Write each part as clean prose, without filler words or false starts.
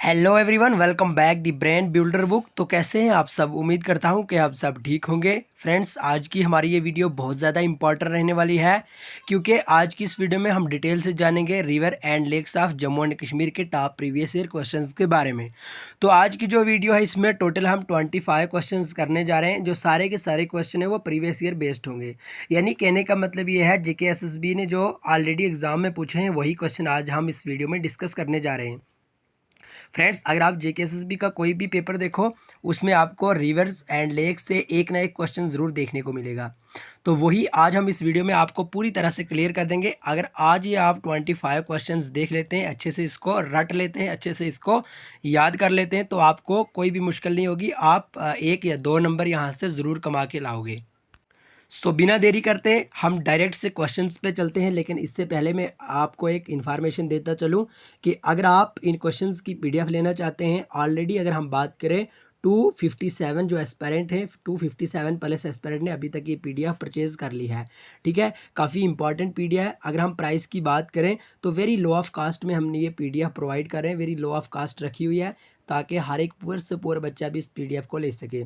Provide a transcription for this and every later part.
Hello everyone, welcome back the brain builder book. तो कैसे हैं आप सब? उम्मीद करता हूं कि आप सब ठीक होंगे। फ्रेंड्स, आज की हमारी ये वीडियो बहुत ज़्यादा इंपॉर्टेंट रहने वाली है, क्योंकि आज की इस वीडियो में हम डिटेल से जानेंगे river and lakes of Jammu and Kashmir के टॉप प्रीवियस ईयर क्वेश्चंस के बारे में। तो आज की जो वीडियो है इसमें टोटल हम 25 क्वेश्चंस करने जा रहे हैं, जो सारे के सारे क्वेश्चन है वो प्रीवियस ईयर बेस्ड होंगे। यानी कहने का मतलब ये है, JKSSB ने जो ऑलरेडी एग्जाम में पूछे हैं वही क्वेश्चन आज हम इस वीडियो में डिस्कस करने जा रहे हैं। फ्रेंड्स, अगर आप JKSSB का कोई भी पेपर देखो, उसमें आपको रिवर्स एंड लेक से एक ना एक क्वेश्चन ज़रूर देखने को मिलेगा। तो वही आज हम इस वीडियो में आपको पूरी तरह से क्लियर कर देंगे। अगर आज ही आप 25 क्वेश्चंस देख लेते हैं, अच्छे से इसको रट लेते हैं, अच्छे से इसको याद कर लेते हैं, तो आपको कोई भी मुश्किल नहीं होगी। आप 1 या 2 नंबर यहाँ से ज़रूर कमा के लाओगे। सो बिना देरी करते हम डायरेक्ट से क्वेश्चंस पे चलते हैं। लेकिन इससे पहले मैं आपको एक इन्फॉर्मेशन देता चलूँ कि अगर आप इन क्वेश्चंस की PDF लेना चाहते हैं, ऑलरेडी अगर हम बात करें 257 जो एस्पेरेंट है, 257 प्लस एस्पेरेंट ने अभी तक ये PDF परचेज़ कर ली है। ठीक है, काफ़ी इंपॉर्टेंट PDF है। अगर हम प्राइस की बात करें तो वेरी लो ऑफ कास्ट में हमने ये PDF प्रोवाइड कर रहे हैं, वेरी लो ऑफ कास्ट रखी हुई है, ताकि हर एक पुअर से पुअर बच्चा भी इस PDF को ले सके।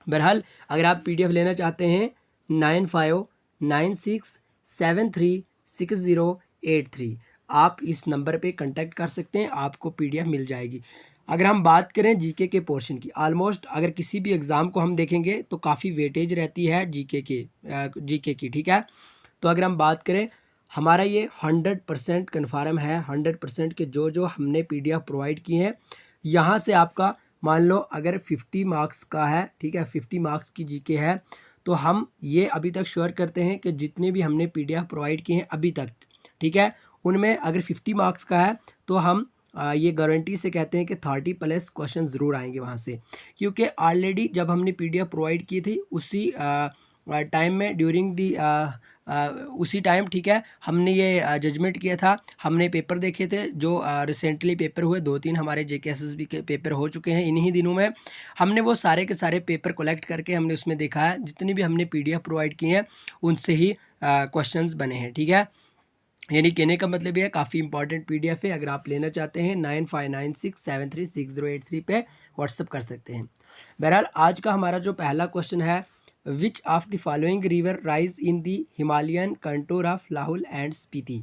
बहरहाल, अगर आप PDF लेना चाहते हैं 9596736083, आप इस नंबर पे कांटेक्ट कर सकते हैं, आपको PDF मिल जाएगी। अगर हम बात करें GK के पोर्शन की, ऑलमोस्ट अगर किसी भी एग्ज़ाम को हम देखेंगे तो काफ़ी वेटेज रहती है GK की। ठीक है, तो अगर हम बात करें, हमारा ये 100% कन्फर्म है, 100% के जो जो हमने PDF प्रोवाइड किए हैं, यहाँ से आपका मान लो अगर 50 मार्क्स का है, ठीक है, 50 मार्क्स की GK है, तो हम ये अभी तक श्योर करते हैं कि जितने भी हमने PDF प्रोवाइड किए हैं अभी तक, ठीक है, उनमें अगर 50 मार्क्स का है तो हम ये गारंटी से कहते हैं कि 30 प्लस क्वेश्चन ज़रूर आएंगे वहाँ से। क्योंकि ऑलरेडी जब हमने PDF प्रोवाइड की थी उसी टाइम में ड्यूरिंग दी उसी टाइम, ठीक है, हमने ये जजमेंट किया था, हमने पेपर देखे थे जो रिसेंटली पेपर हुए, 2-3 हमारे JKSSB के पेपर हो चुके हैं इन्हीं दिनों में। हमने वो सारे के सारे पेपर कलेक्ट करके हमने उसमें देखा है, जितनी भी हमने PDF प्रोवाइड किए हैं उनसे ही क्वेश्चंस बने हैं। ठीक है, यानी कहने का मतलब ये है, काफ़ी इंपॉर्टेंट PDF है। अगर आप लेना चाहते हैं 9596736083 पे व्हाट्सअप कर सकते हैं। बहरहाल, आज का हमारा जो पहला क्वेश्चन है, विच of the following river rise in the Himalayan contour of Lahaul and Spiti.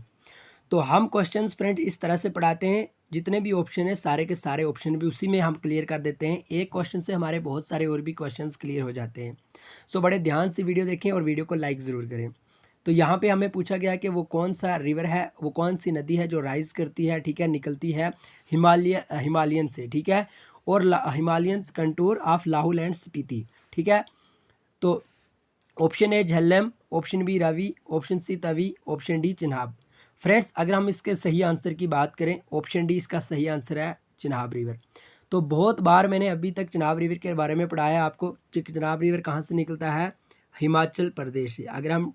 तो हम क्वेश्चंस फ्रेंड इस तरह से पढ़ाते हैं, जितने भी ऑप्शन है सारे के सारे ऑप्शन भी उसी में हम क्लियर कर देते हैं। एक क्वेश्चन से हमारे बहुत सारे और भी क्वेश्चंस क्लियर हो जाते हैं। सो बड़े ध्यान से वीडियो देखें और वीडियो को लाइक ज़रूर करें। तो यहाँ पे हमें पूछा गया कि वो कौन सा रिवर है, वो कौन सी नदी है जो राइज करती है, ठीक है, निकलती है हिमालयन से, ठीक है, और Himalayan contour of Lahaul and Spiti. ठीक है, तो option A Jhelum, option B Ravi, option C Tawi, option D Chenab. Friends, अगर हम इसके सही आंसर की बात करें, ऑप्शन डी इसका सही आंसर है, चिनाब रिवर। तो बहुत बार मैंने अभी तक चिनाब रिवर के बारे में पढ़ाया आपको। चिनाब रिवर कहाँ से निकलता है? हिमाचल प्रदेश से। अगर हम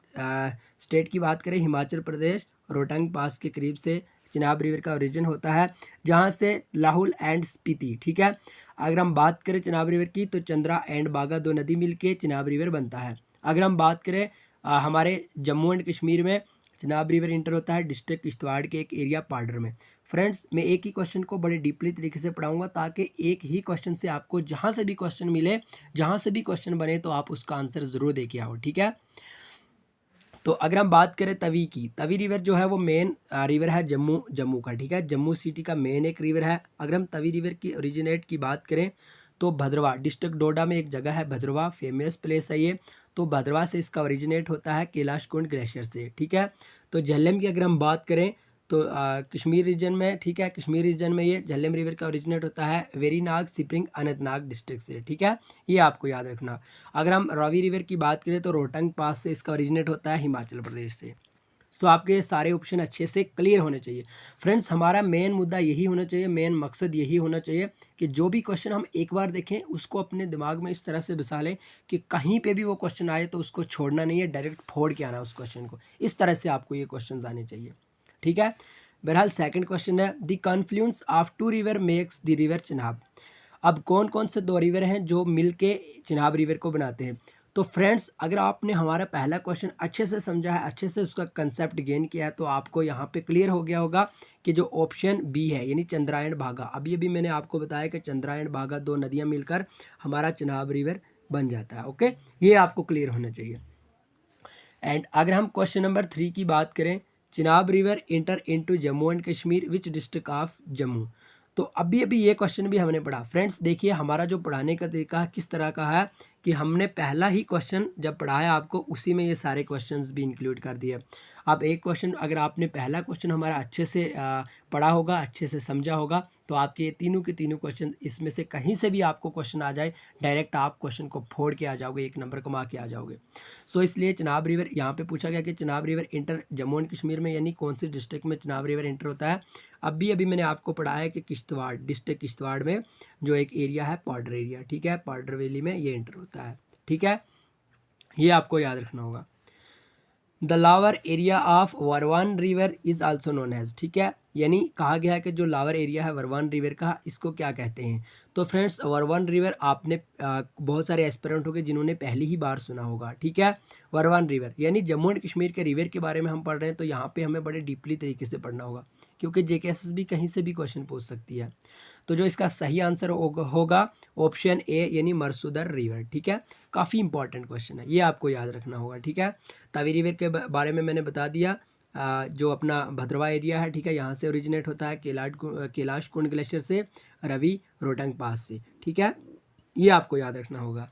स्टेट की बात करें, हिमाचल प्रदेश रोहतांग पास के करीब से चिनाब रिवर का ओरिजिन होता है, जहाँ से लाहौल एंड स्पीति, ठीक है। अगर हम बात करें चिनाब रिवर की, तो चंद्रा एंड बागा दो नदी मिलके चिनाब रिवर बनता है। अगर हम बात करें हमारे जम्मू एंड कश्मीर में, चिनाब रिवर इंटर होता है डिस्ट्रिक्ट किश्तवाड़ के एक एरिया पार्डर में। फ्रेंड्स, मैं एक ही क्वेश्चन को बड़े डीपली तरीके से पढ़ाऊंगा, ताकि एक ही क्वेश्चन से आपको जहाँ से भी क्वेश्चन मिले, जहाँ से भी क्वेश्चन बने, तो आप उसका आंसर ज़रूर दे के आओ। ठीक है, तो अगर हम बात करें तवी की, तवी रिवर जो है वो मेन रिवर है जम्मू का, ठीक है, जम्मू सिटी का मेन एक रिवर है। अगर हम तवी रिवर की ओरिजिनेट की बात करें, तो भद्रवाह डिस्ट्रिक्ट डोडा में एक जगह है भद्रवाह, फेमस प्लेस है ये। तो भद्रवाह से इसका ओरिजिनेट होता है कैलाश कुंड ग्लेशियर से। ठीक है, तो झेलम की अगर हम बात करें, तो कश्मीर रीजन में, ठीक है, कश्मीर रीजन में ये झेलम रिवर का ओरिजिनेट होता है वेरीनाग सिपरिंग अनंतनाग डिस्ट्रिक्ट से। ठीक है, ये आपको याद रखना। अगर हम रावी रिवर की बात करें, तो रोहतंग पास से इसका ओरिजिनेट होता है हिमाचल प्रदेश से। सो आपके सारे ऑप्शन अच्छे से क्लियर होने चाहिए। फ्रेंड्स, हमारा मेन मुद्दा यही होना चाहिए, मेन मकसद यही होना चाहिए कि जो भी क्वेश्चन हम एक बार देखें, उसको अपने दिमाग में इस तरह से बसा लें कि कहीं पे भी वो क्वेश्चन आए तो उसको छोड़ना नहीं है, डायरेक्ट फोड़ के आना उस क्वेश्चन को। इस तरह से आपको ये क्वेश्चन आने चाहिए। ठीक है, बहरहाल सेकंड क्वेश्चन है, the confluence of two river makes the river Chenab. अब कौन कौन से दो रिवर हैं जो मिल के चिनाब रिवर को बनाते हैं? तो फ्रेंड्स, अगर आपने हमारा पहला क्वेश्चन अच्छे से समझा है, अच्छे से उसका कंसेप्ट गेन किया है, तो आपको यहाँ पे क्लियर हो गया होगा कि जो ऑप्शन बी है यानी चंद्रायण भागा, अभी अभी मैंने आपको बताया कि चंद्रायण भागा 2 नदियाँ मिलकर हमारा चिनाब रिवर बन जाता है। ओके, ये आपको क्लियर होना चाहिए। एंड अगर हम क्वेश्चन नंबर 3 की बात करें, Chenab river inter into Jammu and Kashmir which district of Jammu. तो अभी अभी ये क्वेश्चन भी हमने पढ़ा। फ्रेंड्स देखिए, हमारा जो पढ़ाने का तरीका किस तरह का है कि हमने पहला ही क्वेश्चन जब पढ़ाया आपको, उसी में ये सारे क्वेश्चंस भी इंक्लूड कर दिए। अब एक क्वेश्चन, अगर आपने पहला क्वेश्चन हमारा अच्छे से पढ़ा होगा, अच्छे से समझा होगा, तो आपके ये तीनों के तीनों क्वेश्चन, इसमें से कहीं से भी आपको क्वेश्चन आ जाए, डायरेक्ट आप क्वेश्चन को फोड़ के आ जाओगे, 1 नंबर कमा के आ जाओगे। सो इसलिए चिनाब रिवर यहाँ पे पूछा गया कि Chenab river inter Jammu and Kashmir में, यानी कौन सी डिस्ट्रिक्ट में चिनाब रिवर इंटर होता है। अभी अभी मैंने आपको पढ़ाया है कि किश्तवाड़ डिस्ट्रिक्ट, किश्तवाड़ में जो एक एरिया है पाउडर एरिया, ठीक है, पाउडर वैली में ये इंटर होता है। ठीक है, ये आपको याद रखना होगा। The lower area of Warwan river is also known as, ठीक है, यानी कहा गया है कि जो लावर एरिया है वरवान रिवर का, इसको क्या कहते हैं। तो फ्रेंड्स, वरवान रिवर आपने बहुत सारे एस्पिरेंट होंगे जिन्होंने पहली ही बार सुना होगा। ठीक है, वरवान रिवर यानी जम्मू एंड कश्मीर के रिवर के बारे में हम पढ़ रहे हैं, तो यहाँ पे हमें बड़े डीपली तरीके से पढ़ना होगा, क्योंकि जेकेएसएस भी कहीं से भी क्वेश्चन पूछ सकती है। तो जो इसका सही आंसर होगा ऑप्शन ए यानी मरसूदर रिवर। ठीक है, काफ़ी इंपॉर्टेंट क्वेश्चन है, ये आपको याद रखना होगा। ठीक है, तवी रिवर के बारे में मैंने बता दिया। जो अपना भद्रवा एरिया है, ठीक है, यहाँ से ओरिजिनेट होता है कैलाश कुंड ग्लेशियर से, रवि रोहतांग पास से। ठीक है, ये आपको याद रखना होगा।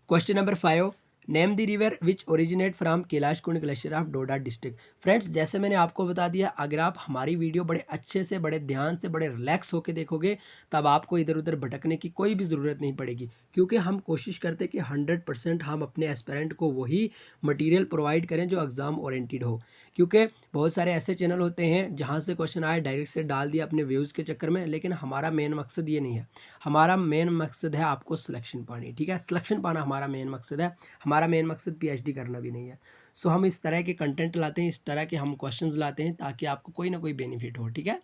Question number 5, name the river which originate from Kailash Kund glacier of Doda district. Friends, जैसे मैंने आपको बता दिया, अगर आप हमारी वीडियो बड़े अच्छे से, बड़े ध्यान से, बड़े रिलैक्स होकर देखोगे, तब आपको इधर उधर भटकने की कोई भी ज़रूरत नहीं पड़ेगी, क्योंकि हम कोशिश करते हैं कि 100% हम अपने एस्पिरेंट को वही मटेरियल प्रोवाइड करें जो एग्ज़ाम ओरिएंटेड हो। क्योंकि बहुत सारे ऐसे चैनल होते हैं जहाँ से क्वेश्चन आए डायरेक्ट से डाल दिया अपने व्यूज़ के चक्कर में, लेकिन हमारा मेन मकसद ये नहीं है। हमारा मेन मकसद है आपको सिलेक्शन पानी। ठीक है, सिलेक्शन पाना हमारा मेन मकसद है, हमारा मेन मकसद पीएचडी करना भी नहीं है। सो हम इस तरह के कंटेंट लाते हैं, इस तरह के हम क्वेश्चंस लाते हैं, ताकि आपको कोई ना कोई बेनिफिट हो। ठीक है,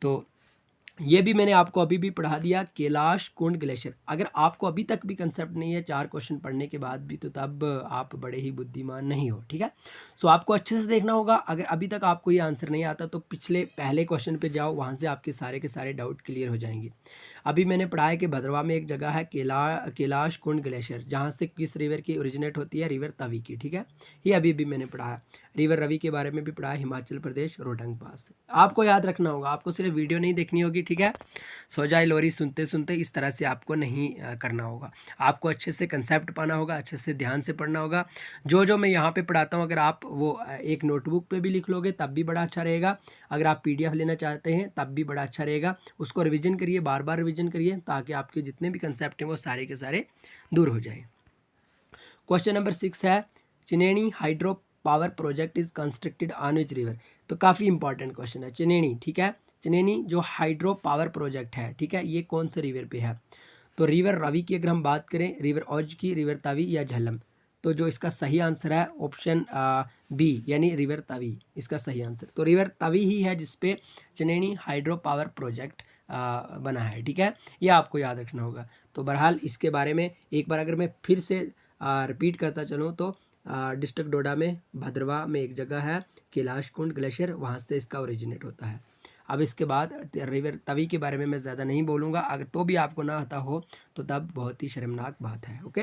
तो ये भी मैंने आपको अभी भी पढ़ा दिया, कैलाश कुंड ग्लेशियर। अगर आपको अभी तक भी कंसेप्ट नहीं है 4 क्वेश्चन पढ़ने के बाद भी, तो तब आप बड़े ही बुद्धिमान नहीं हो। ठीक है, सो आपको अच्छे से देखना होगा। अगर अभी तक आपको ये आंसर नहीं आता, तो पहले क्वेश्चन पे जाओ, वहाँ से आपके सारे के सारे डाउट क्लियर हो जाएंगे। अभी मैंने पढ़ा है कि भद्रवा में एक जगह है कैलाश कुंड ग्लेशियर, जहाँ से किस रिवर की ओरिजिनेट होती है, रिवर तवी की। ठीक है, ये अभी भी मैंने पढ़ा है। रिवर रवि के बारे में भी पढ़ा है, हिमाचल प्रदेश रोहतांग पास से। आपको याद रखना होगा, आपको सिर्फ वीडियो नहीं देखनी होगी। ठीक है, सोजाई लोरी सुनते सुनते इस तरह से आपको नहीं करना होगा। आपको अच्छे से कंसेप्ट पाना होगा, अच्छे से ध्यान से पढ़ना होगा। जो जो मैं यहाँ पे पढ़ाता हूँ, अगर आप वो एक नोटबुक पे भी लिख लोगे तब भी बड़ा अच्छा रहेगा। अगर आप पीडीएफ लेना चाहते हैं तब भी बड़ा अच्छा रहेगा। उसको रिविजन करिए, बार बार रिविजन करिए, ताकि आपके जितने भी कंसेप्ट हैं वो सारे के सारे दूर हो जाए। क्वेश्चन नंबर 6 है, Chenani hydro power project is constructed on which river. तो काफ़ी इंपॉर्टेंट क्वेश्चन है, चिनेनी। ठीक है, चिनेनी जो हाइड्रो पावर प्रोजेक्ट है, ठीक है, ये कौन से रिवर पे है। तो रिवर रवि की अगर हम बात करें, रिवर औज की, रिवर तवी या झेलम। तो जो इसका सही आंसर है ऑप्शन बी यानी रिवर तवी, इसका सही आंसर। तो रिवर तवी ही है जिसपे चिनेनी हाइड्रो पावर प्रोजेक्ट बना है। ठीक है, ये आपको याद रखना होगा। तो बहरहाल इसके बारे में एक बार अगर मैं फिर से रिपीट करता चलूँ, तो डिस्ट्रिक्ट डोडा में भद्रवा में एक जगह है कैलाश कुंड ग्लेशियर, वहाँ से इसका ओरिजिनेट होता है। अब इसके बाद रिवर तवी के बारे में मैं ज़्यादा नहीं बोलूँगा, अगर तो भी आपको ना आता हो तो तब बहुत ही शर्मनाक बात है। ओके,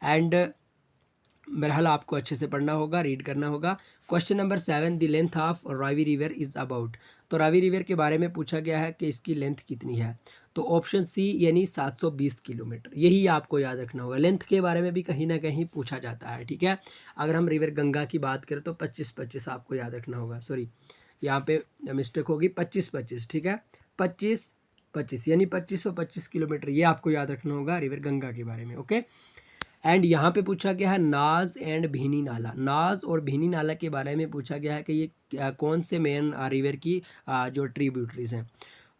एंड बहरहाल आपको अच्छे से पढ़ना होगा, रीड करना होगा। Question number 7, the length of Ravi river is about. तो रावी रिवर के बारे में पूछा गया है कि इसकी लेंथ कितनी है। तो ऑप्शन सी यानी 720 किलोमीटर, यही आपको याद रखना होगा। लेंथ के बारे में भी कहीं ना कहीं पूछा जाता है। ठीक है, अगर हम रिवर गंगा की बात करें तो 25-25 आपको याद रखना होगा। सॉरी, यहाँ पे मिस्टेक होगी, 25-25। ठीक है, 25-25 यानी 2525 किलोमीटर, ये आपको याद रखना होगा रिवर गंगा के बारे में। ओके, एंड यहाँ पे पूछा गया है नाज एंड भीनी नाला। नाज और भीनी नाला के बारे में पूछा गया है कि ये कौन से मेन रिवर की जो ट्रिब्यूटरीज हैं।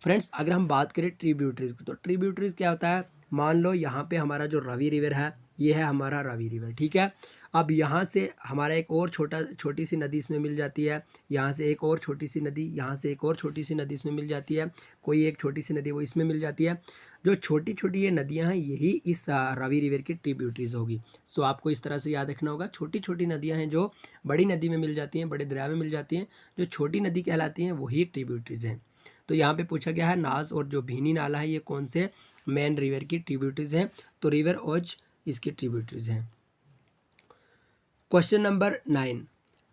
फ्रेंड्स, अगर हम बात करें ट्रिब्यूटरीज की, तो ट्रिब्यूटरीज क्या होता है, मान लो यहाँ पे हमारा जो रवि रिवर है, ये है हमारा रावी रिवर, ठीक है। अब यहाँ से हमारा एक और छोटी सी नदी इसमें मिल जाती है, यहाँ से एक और छोटी सी नदी, यहाँ से एक और छोटी सी नदी इसमें मिल जाती है, कोई एक छोटी सी नदी वो इसमें मिल जाती है। जो छोटी छोटी ये नदियाँ हैं यही इस रावी रिवर की ट्रिब्यूटरीज होगी। सो आपको इस तरह से याद रखना होगा, छोटी छोटी नदियाँ हैं जो बड़ी नदी में मिल जाती हैं, बड़े दरिया में मिल जाती हैं, जो छोटी नदी कहलाती हैं वही ट्रिब्यूटरीज हैं। तो यहाँ पे पूछा गया है नाज और जो भीनी नाला है ये कौन से मेन रिवर की ट्रिब्यूटरीज हैं, तो रिवर ओज इसकी ट्रिब्यूटरीज हैं। Question number 9,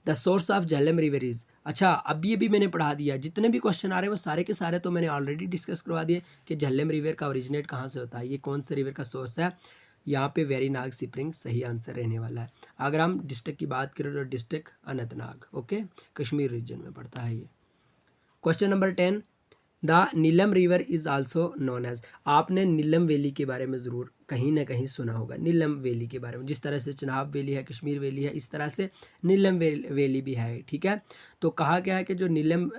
the source of Jhelum river is. अच्छा, अब ये भी मैंने पढ़ा दिया, जितने भी क्वेश्चन आ रहे हैं वो सारे के सारे तो मैंने ऑलरेडी डिस्कस करवा दिए कि झेलम रिवर का ओरिजिनेट कहाँ से होता है, ये कौन से रिवर का सोर्स है। यहाँ पे वेरीनाग स्प्रिंग सही आंसर रहने वाला है। अगर हम डिस्ट्रिक्ट की बात करें तो district Anantnag, okay, Kashmir region में पड़ता है ये। Question number 10, the Neelam river is also known as. आपने नीलम वैली के बारे में ज़रूर कहीं ना कहीं सुना होगा, नीलम वैली के बारे में। जिस तरह से चिनाब वैली है, कश्मीर वैली है, इस तरह से नीलम वैली भी है, ठीक है। तो कहा गया है कि जो नीलम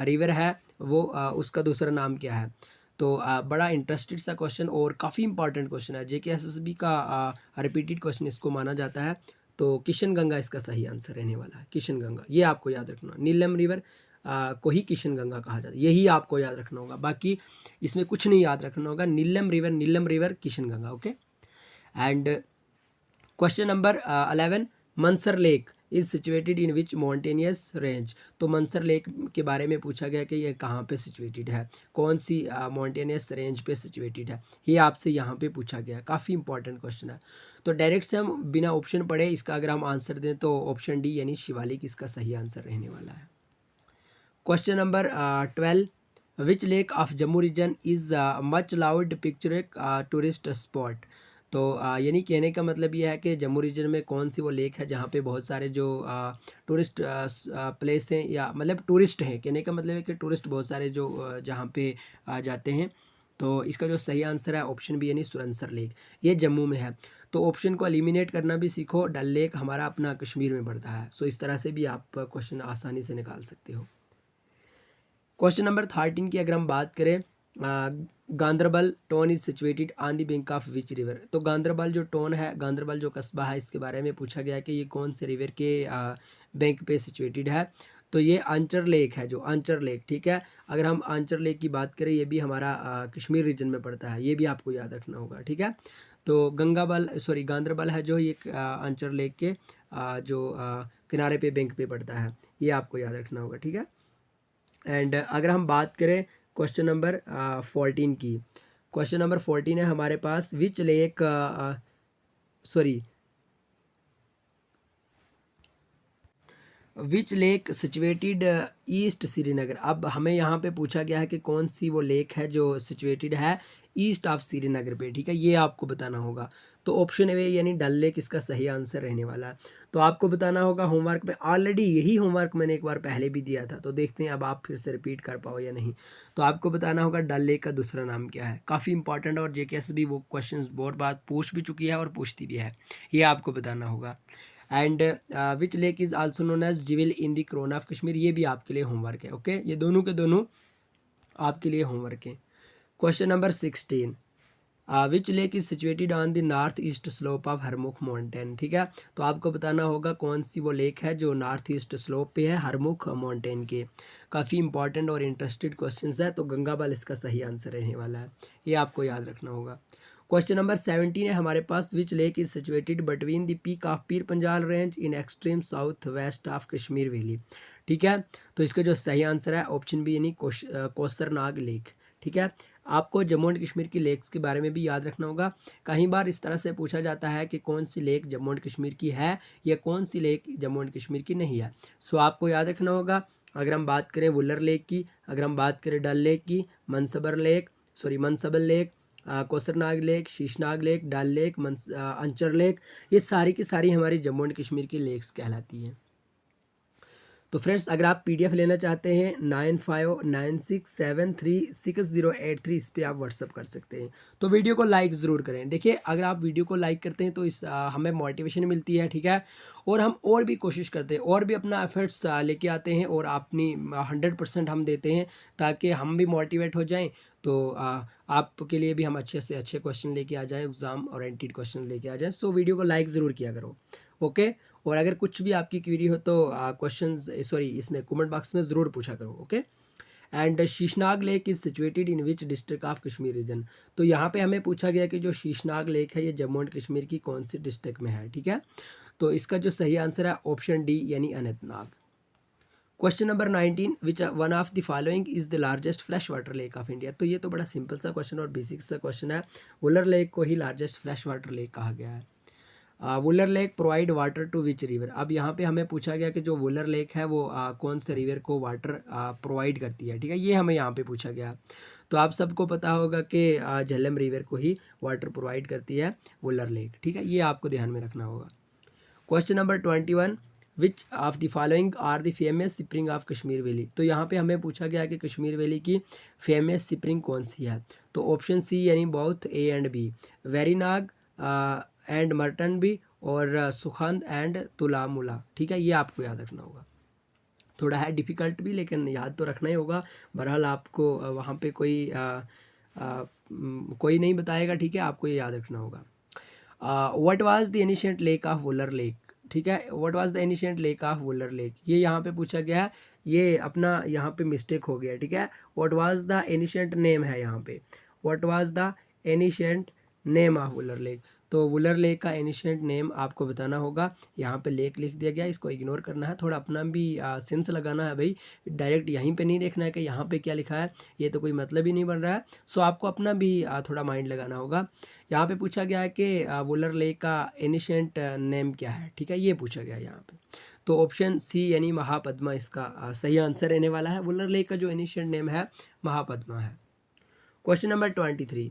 रिवर है वो उसका दूसरा नाम क्या है। तो बड़ा इंटरेस्टेड सा क्वेश्चन और काफ़ी इंपॉर्टेंट क्वेश्चन है, JK SSB का रिपीटेड क्वेश्चन इसको माना जाता है। तो किशन गंगा इसका सही आंसर रहने वाला है, किशन गंगा, ये आपको याद रखना। नीलम रिवर को ही किशन गंगा कहा जाता है, यही आपको याद रखना होगा, बाकी इसमें कुछ नहीं याद रखना होगा। Neelum river Kishan Ganga, okay. And question number 11, Mansar lake is situated in which mountainous range. तो मंसर लेक के बारे में पूछा गया कि ये कहाँ पे सिचुएटेड है, कौन सी माउंटेनियस रेंज पे सिचुएटेड है, ये आपसे यहाँ पे पूछा गया। काफ़ी इंपॉर्टेंट क्वेश्चन है। तो डायरेक्ट से हम बिना ऑप्शन पढ़े इसका अगर हम आंसर दें तो ऑप्शन डी यानी शिवालिक इसका सही आंसर रहने वाला है। Question number 12, which lake of Jammu region is much loved picture tourist spot. तो यानी कहने का मतलब ये है कि जम्मू रीजन में कौन सी वो लेक है जहाँ पे बहुत सारे जो टूरिस्ट प्लेस हैं, या मतलब टूरिस्ट हैं, कहने का मतलब है कि टूरिस्ट बहुत सारे जो जहाँ पे जाते हैं। तो इसका जो सही आंसर है ऑप्शन बी यानी सुरनसर लेक, ये जम्मू में है। तो ऑप्शन को एलिमिनेट करना भी सीखो, डल लेक हमारा अपना कश्मीर में पड़ता है। सो इस तरह से भी आप क्वेश्चन आसानी से निकाल सकते हो। क्वेश्चन नंबर 13 की अगर हम बात करें, Ganderbal tone is situated on the bank of which river. तो गांदरबल जो टोन है, गांदरबल जो कस्बा है, इसके बारे में पूछा गया कि ये कौन से रिवर के बैंक पे सिचुएटेड है। तो ये आंचर लेक है, जो आंचर लेक, ठीक है। अगर हम आंचर लेक की बात करें, ये भी हमारा कश्मीर रीजन में पड़ता है, ये भी आपको याद रखना होगा, ठीक है। तो गांदरबल है जो ये आंचर लेक के जो किनारे पे बैंक पे पड़ता है, ये आपको याद रखना होगा, ठीक है। एंड अगर हम बात करें क्वेश्चन नंबर 14 की, क्वेश्चन नंबर 14 है हमारे पास, which lake which lake situated east Srinagar. अब हमें यहाँ पे पूछा गया है कि कौन सी वो लेक है जो सिचुएटेड है ईस्ट ऑफ श्रीनगर पे, ठीक है, ये आपको बताना होगा। तो ऑप्शन ए यानी डल लेक इसका सही आंसर रहने वाला है। तो आपको बताना होगा होमवर्क में, ऑलरेडी यही होमवर्क मैंने एक बार पहले भी दिया था, तो देखते हैं अब आप फिर से रिपीट कर पाओ या नहीं। तो आपको बताना होगा डल लेक का दूसरा नाम क्या है, काफ़ी इंपॉर्टेंट, और JK SSB वो क्वेश्चन बहुत बार पूछ भी चुकी है और पूछती भी है, ये आपको बताना होगा। And which lake is also known as jewel in the crown of Kashmir, ये भी आपके लिए होमवर्क है, ओके, ये दोनों के दोनों आपके लिए होमवर्क है। Question number 16, which lake is situated on the north east slope of Harmukh mountain, ठीक है। तो आपको बताना होगा कौन सी वो लेक है जो नॉर्थ ईस्ट स्लोप पे है हरमुख माउंटेन के। काफ़ी इंपॉर्टेंट और इंटरेस्टेड क्वेश्चंस है, तो गंगाबल इसका सही आंसर रहने वाला है, ये आपको याद रखना होगा। क्वेश्चन नंबर 17 है हमारे पास, which lake is situated between the peak of Pir Panjal range in extreme south west of Kashmir valley, ठीक है। तो इसका जो सही आंसर है ऑप्शन बी यानी कोसरनाग लेक, ठीक है। आपको जम्मू एंड कश्मीर की लेक्स के बारे में भी याद रखना होगा। कई बार इस तरह से पूछा जाता है कि कौन सी लेक जम्मू एंड कश्मीर की है या कौन सी लेक जम्मू एंड कश्मीर की नहीं है। सो आपको याद रखना होगा, अगर हम बात करें वुलर लेक की, अगर हम बात करें डल लेक की, मनसबल लेक, कोसरनाग लेक, शीशनाग लेक, डल लेक, अंचर लेक, ये सारी की सारी हमारी जम्मू एंड कश्मीर की लेक्स कहलाती हैं। तो फ्रेंड्स अगर आप पीडीएफ लेना चाहते हैं 9596736083 इस पे आप व्हाट्सअप कर सकते हैं। तो वीडियो को लाइक ज़रूर करें। देखिए अगर आप वीडियो को लाइक करते हैं तो इस हमें मोटिवेशन मिलती है, ठीक है, और हम और भी कोशिश करते हैं और भी अपना एफर्ट्स लेके आते हैं और अपनी 100% हम देते हैं ताकि हम भी मोटिवेट हो जाएं। तो आपके लिए भी हम अच्छे से अच्छे क्वेश्चन लेके आ जाएं, एग्ज़ाम ओरिएंटेड क्वेश्चन लेके आ जाएं। सो वीडियो को लाइक ज़रूर किया करो, ओके। और अगर कुछ भी आपकी क्वेरी हो तो इसमें कमेंट बॉक्स में ज़रूर पूछा करो, okay. And Sheshnag lake is situated in which district of Kashmir region. तो यहाँ पे हमें पूछा गया कि जो शीशनाग लेक है ये जम्मू एंड कश्मीर की कौन सी डिस्ट्रिक्ट में है, ठीक है। तो इसका जो सही आंसर है ऑप्शन डी यानी Anantnag. Question number 19, which one of the following is the largest fresh water lake of India. तो ये तो बड़ा सिंपल सा क्वेश्चन और बेसिक सा क्वेश्चन है। वुलर लेक को ही लार्जेस्ट फ्रेश वाटर लेक कहा गया है। Wular lake provide water to which river. अब यहाँ पे हमें पूछा गया कि जो वुलर लेक है वो कौन से रिवर को वाटर प्रोवाइड करती है, ठीक है, ये हमें यहाँ पे पूछा गया। तो आप सबको पता होगा कि झेलम रिवर को ही वाटर प्रोवाइड करती है वुलर लेक, ठीक है, ये आपको ध्यान में रखना होगा। Question number 21, which of the following are the famous spring of Kashmir valley. तो यहाँ पे हमें पूछा गया कि कश्मीर वैली की फेमस स्प्रिंग कौन सी है। तो ऑप्शन सी यानी both A and B, Verinag and Martand भी और सुखंद एंड तुलामुला, ठीक है, ये आपको याद रखना होगा। थोड़ा है डिफ़िकल्ट भी लेकिन याद तो रखना ही होगा। बहरहाल आपको वहाँ पे कोई नहीं बताएगा, ठीक है, आपको ये याद रखना होगा। What was the ancient lake of Wular lake, ठीक है, what was the ancient lake of Wular lake, ये यहाँ पे पूछा गया है। ये अपना यहाँ पे मिस्टेक हो गया, ठीक है। What was the ancient name है यहाँ पे, what was the ancient name of Wular lake. तो वुलर लेक का एनिशिएंट नेम आपको बताना होगा। यहाँ पे लेक लिख दिया गया, इसको इग्नोर करना है, थोड़ा अपना भी सेंस लगाना है भाई। डायरेक्ट यहीं पे नहीं देखना है कि यहाँ पे क्या लिखा है, ये तो कोई मतलब ही नहीं बन रहा है। सो आपको अपना भी थोड़ा माइंड लगाना होगा। यहाँ पे पूछा गया है कि वुलर लेक का एनिशिएंट नेम क्या है, ठीक है, ये पूछा गया है यहाँ पे। तो ऑप्शन सी यानी महापद्मा इसका सही आंसर रहने वाला है। वुलर लेक का जो एनिशिएंट नेम है महापद्मा है। Question number 23,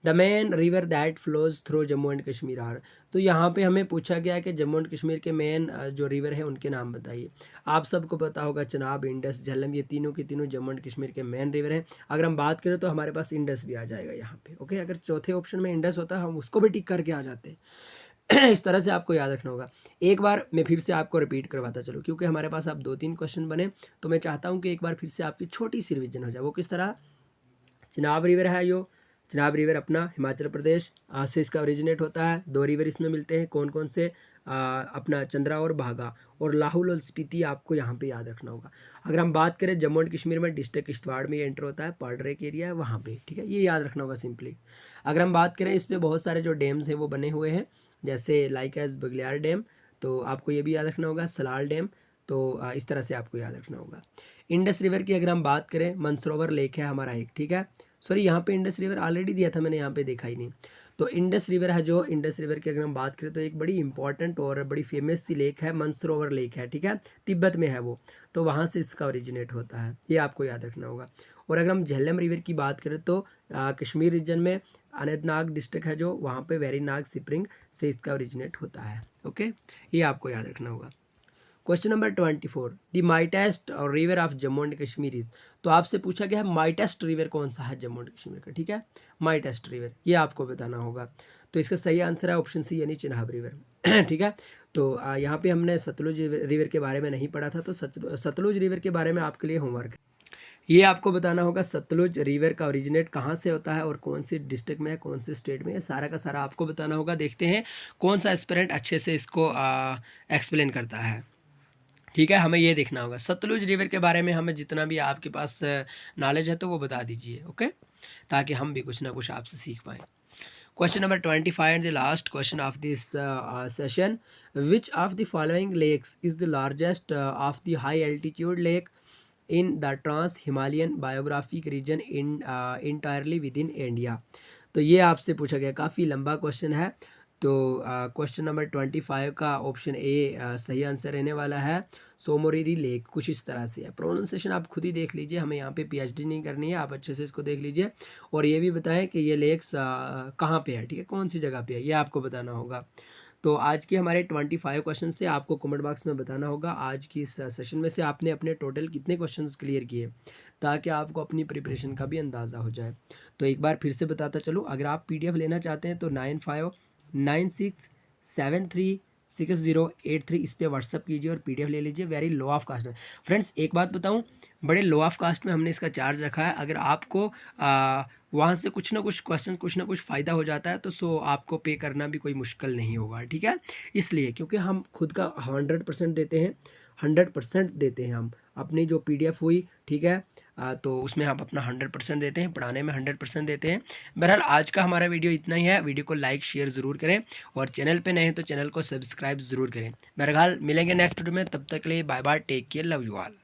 the main river that flows through Jammu and Kashmir are. तो यहाँ पे हमें पूछा गया है कि जम्मू एंड कश्मीर के मेन जो रिवर है उनके नाम बताइए। आप सबको पता होगा चनाब, इंडस, झेलम, ये तीनों के तीनों जम्मू एंड कश्मीर के मेन रिवर हैं। अगर हम बात करें तो हमारे पास इंडस भी आ जाएगा यहाँ पे, ओके। अगर चौथे ऑप्शन में इंडस होता हम उसको भी टिक करके आ जाते हैं। इस तरह से आपको याद रखना होगा। एक बार मैं फिर से आपको रिपीट करवाता चलूँ क्योंकि हमारे पास अब 2-3 क्वेश्चन बने, तो मैं चाहता हूँ कि एक बार फिर से आपकी छोटी सी रिविजन हो जाए। वो किस तरह, चिनाब रिवर है यो, चिनाब रिवर अपना हिमाचल प्रदेश से इसका ओरिजिनेट होता है। 2 रिवर इसमें मिलते हैं, कौन कौन से, अपना चंद्रा और भागा, और लाहौल और स्पीति आपको यहाँ पे याद रखना होगा। अगर हम बात करें जम्मू एंड कश्मीर में डिस्ट्रिक्ट किश्तवाड़ में ये एंटर होता है, पार्डरेक एरिया है वहाँ पे, ठीक है, ये याद रखना होगा सिंपली। अगर हम बात करें इसमें बहुत सारे जो डैम्स हैं वो बने हुए हैं, जैसे लाइक एज बगलियार डैम, तो आपको ये भी याद रखना होगा, सलाल डैम, तो इस तरह से आपको याद रखना होगा। इंडस रिवर की अगर हम बात करें, मनसरोवर लेक है हमारा एक, ठीक है, सॉरी यहाँ पे इंडस रिवर ऑलरेडी दिया था मैंने, यहाँ पे देखा ही नहीं। तो इंडस रिवर है, जो इंडस रिवर की अगर हम बात करें तो एक बड़ी इंपॉर्टेंट और बड़ी फेमस सी लेक है, मनसरोवर लेक है, ठीक है, तिब्बत में है वो, तो वहाँ से इसका ओरिजिनेट होता है, ये आपको याद रखना होगा। और अगर हम झेलम रिवर की बात करें तो कश्मीर रीजन में अनंतनाग डिस्ट्रिक्ट है जो, वहाँ पे वेरीनाग स्प्रिंग से इसका ओरिजिनेट होता है, ओके, ये आपको याद रखना होगा। Question number 24, the mightiest river of Jammu and Kashmir is. तो आपसे पूछा गया है माइटेस्ट रिवर कौन सा है जम्मू एंड कश्मीर का, ठीक है, माइटेस्ट रिवर ये आपको बताना होगा। तो इसका सही आंसर है ऑप्शन सी यानी चिनाब रिवर। ठीक है, तो यहाँ पे हमने सतलुज रिवर के बारे में नहीं पढ़ा था, तो सतलुज रिवर के बारे में आपके लिए होमवर्क है। ये आपको बताना होगा सतलुज रिवर का ओरिजिनेट कहाँ से होता है और कौन सी डिस्ट्रिक्ट में है, कौन सी स्टेट में है, सारा का सारा आपको बताना होगा। देखते हैं कौन सा एस्पिरेंट अच्छे से इसको एक्सप्लेन करता है, ठीक है, हमें ये देखना होगा। सतलुज रिवर के बारे में हमें जितना भी आपके पास नॉलेज है तो वो बता दीजिए, ओके, ताकि हम भी कुछ ना कुछ आपसे सीख पाएँ। Question number 25 and the last question of this session, which of the following lakes is the largest of the high altitude lake in the trans Himalayan biographic region in entirely within India. तो ये आपसे पूछा गया, काफ़ी लंबा question है। तो question number 25 का ऑप्शन ए सही आंसर रहने वाला है, सोमोरिरी लेक, कुछ इस तरह से है। प्रोनाउंसिएशन आप खुद ही देख लीजिए, हमें यहाँ पे पीएचडी नहीं करनी है, आप अच्छे से इसको देख लीजिए और ये भी बताएं कि ये लेक्स कहाँ पे है, ठीक है, कौन सी जगह पे है, ये आपको बताना होगा। तो आज के हमारे 25 क्वेश्चन थे, आपको कमेंट बॉक्स में बताना होगा आज की इस सेशन में से आपने अपने टोटल कितने क्वेश्चंस क्लियर किए, ताकि आपको अपनी प्रिपरेशन का भी अंदाज़ा हो जाए। तो एक बार फिर से बताता चलूँ, अगर आप PDF लेना चाहते हैं तो 9596736083 इस पे व्हाट्सअप कीजिए और PDF ले लीजिए। वेरी लो ऑफ कास्ट में फ्रेंड्स, एक बात बताऊँ, बड़े लो ऑफ कास्ट में हमने इसका चार्ज रखा है। अगर आपको वहाँ से कुछ ना कुछ क्वेश्चन, कुछ ना कुछ फ़ायदा हो जाता है, तो सो आपको पे करना भी कोई मुश्किल नहीं होगा, ठीक है। इसलिए क्योंकि हम खुद का 100% देते हैं, 100% देते हैं हम अपनी जो PDF हुई, ठीक है। तो उसमें हम अपना 100% देते हैं, पढ़ाने में 100% देते हैं। बहरहाल आज का हमारा वीडियो इतना ही है। वीडियो को लाइक शेयर ज़रूर करें और चैनल पे नए हैं तो चैनल को सब्सक्राइब ज़रूर करें। बहरहाल मिलेंगे नेक्स्ट वीडियो में, तब तक के लिए bye bye, take care, love you all.